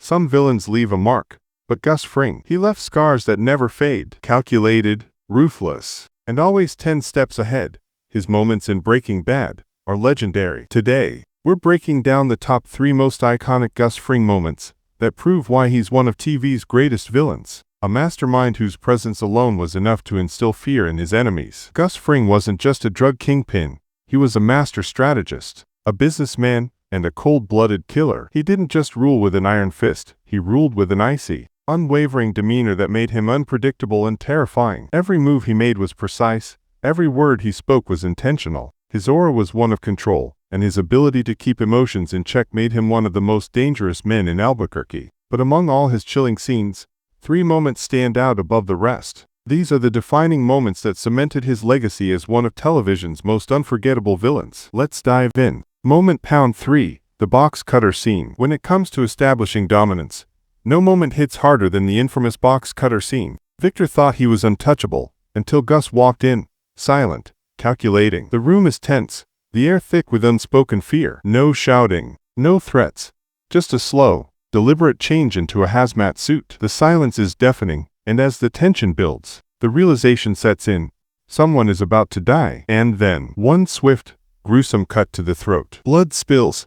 Some villains leave a mark, but Gus Fring, he left scars that never fade. Calculated, ruthless, and always 10 steps ahead. His moments in Breaking Bad are legendary. Today, we're breaking down the top 3 most iconic Gus Fring moments that prove why he's one of TV's greatest villains. A mastermind whose presence alone was enough to instill fear in his enemies. Gus Fring wasn't just a drug kingpin, he was a master strategist, a businessman, and a cold-blooded killer. He didn't just rule with an iron fist, he ruled with an icy, unwavering demeanor that made him unpredictable and terrifying. Every move he made was precise, every word he spoke was intentional. His aura was one of control, and his ability to keep emotions in check made him one of the most dangerous men in Albuquerque. But among all his chilling scenes, 3 moments stand out above the rest. These are the defining moments that cemented his legacy as one of television's most unforgettable villains. Let's dive in. Moment Pound 3, the box cutter scene. When it comes to establishing dominance, no moment hits harder than the infamous box cutter scene. Victor thought he was untouchable, until Gus walked in, silent, calculating. The room is tense, the air thick with unspoken fear. No shouting, no threats, just a slow, deliberate change into a hazmat suit. The silence is deafening, and as the tension builds, the realization sets in. Someone is about to die. And then, one swift, gruesome cut to the throat. Blood spills.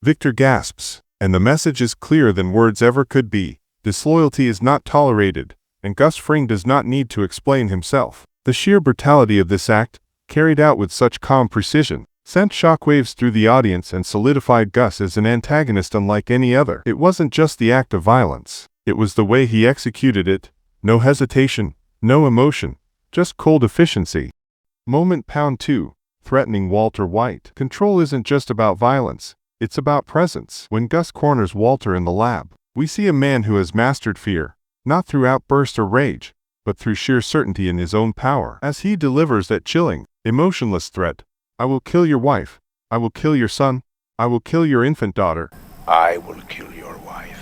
Victor gasps, and the message is clearer than words ever could be. Disloyalty is not tolerated, and Gus Fring does not need to explain himself. The sheer brutality of this act, carried out with such calm precision, sent shockwaves through the audience and solidified Gus as an antagonist unlike any other. It wasn't just the act of violence, it was the way he executed it. No hesitation, no emotion, just cold efficiency. Moment Pound 2, threatening Walter White. Control isn't just about violence, it's about presence. When Gus corners Walter in the lab, we see a man who has mastered fear, not through outburst or rage, but through sheer certainty in his own power. As he delivers that chilling, emotionless threat, "I will kill your wife, I will kill your son, I will kill your infant daughter. I will kill your wife.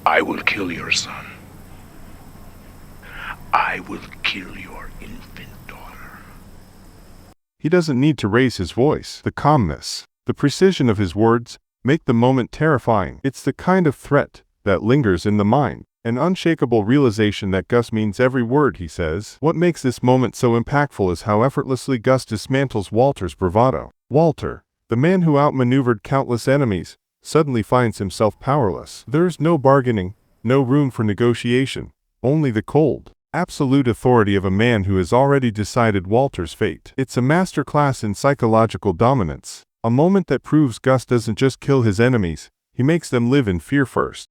I will kill your son. I will kill your infant daughter." He doesn't need to raise his voice. The calmness, the precision of his words, make the moment terrifying. It's the kind of threat that lingers in the mind, an unshakable realization that Gus means every word he says. What makes this moment so impactful is how effortlessly Gus dismantles Walter's bravado. Walter, the man who outmaneuvered countless enemies, suddenly finds himself powerless. There's no bargaining, no room for negotiation, only the cold, absolute authority of a man who has already decided Walter's fate. It's a masterclass in psychological dominance, a moment that proves Gus doesn't just kill his enemies, he makes them live in fear first.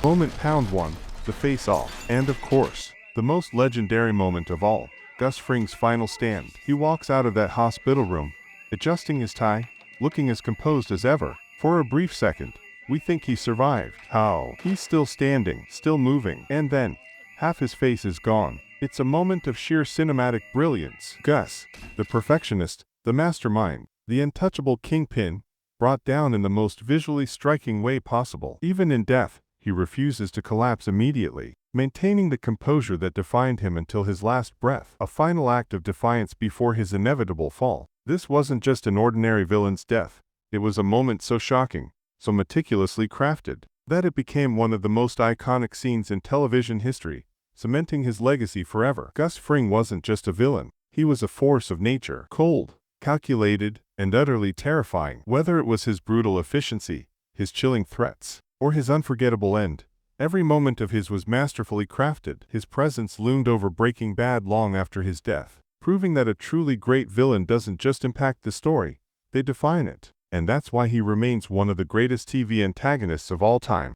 Moment Pound 1, the face-off. And of course, the most legendary moment of all, Gus Fring's final stand. He walks out of that hospital room, adjusting his tie, looking as composed as ever. For a brief second, we think he survived. How? He's still standing, still moving, and then, half his face is gone. It's a moment of sheer cinematic brilliance. Gus, the perfectionist, the mastermind, the untouchable kingpin, brought down in the most visually striking way possible. Even in death, he refuses to collapse immediately, maintaining the composure that defined him until his last breath, a final act of defiance before his inevitable fall. This wasn't just an ordinary villain's death, it was a moment so shocking, so meticulously crafted, that it became one of the most iconic scenes in television history, cementing his legacy forever. Gus Fring wasn't just a villain, he was a force of nature, cold, calculated, and utterly terrifying. Whether it was his brutal efficiency, his chilling threats, or his unforgettable end, every moment of his was masterfully crafted. His presence loomed over Breaking Bad long after his death, proving that a truly great villain doesn't just impact the story, they define it. And that's why he remains one of the greatest TV antagonists of all time.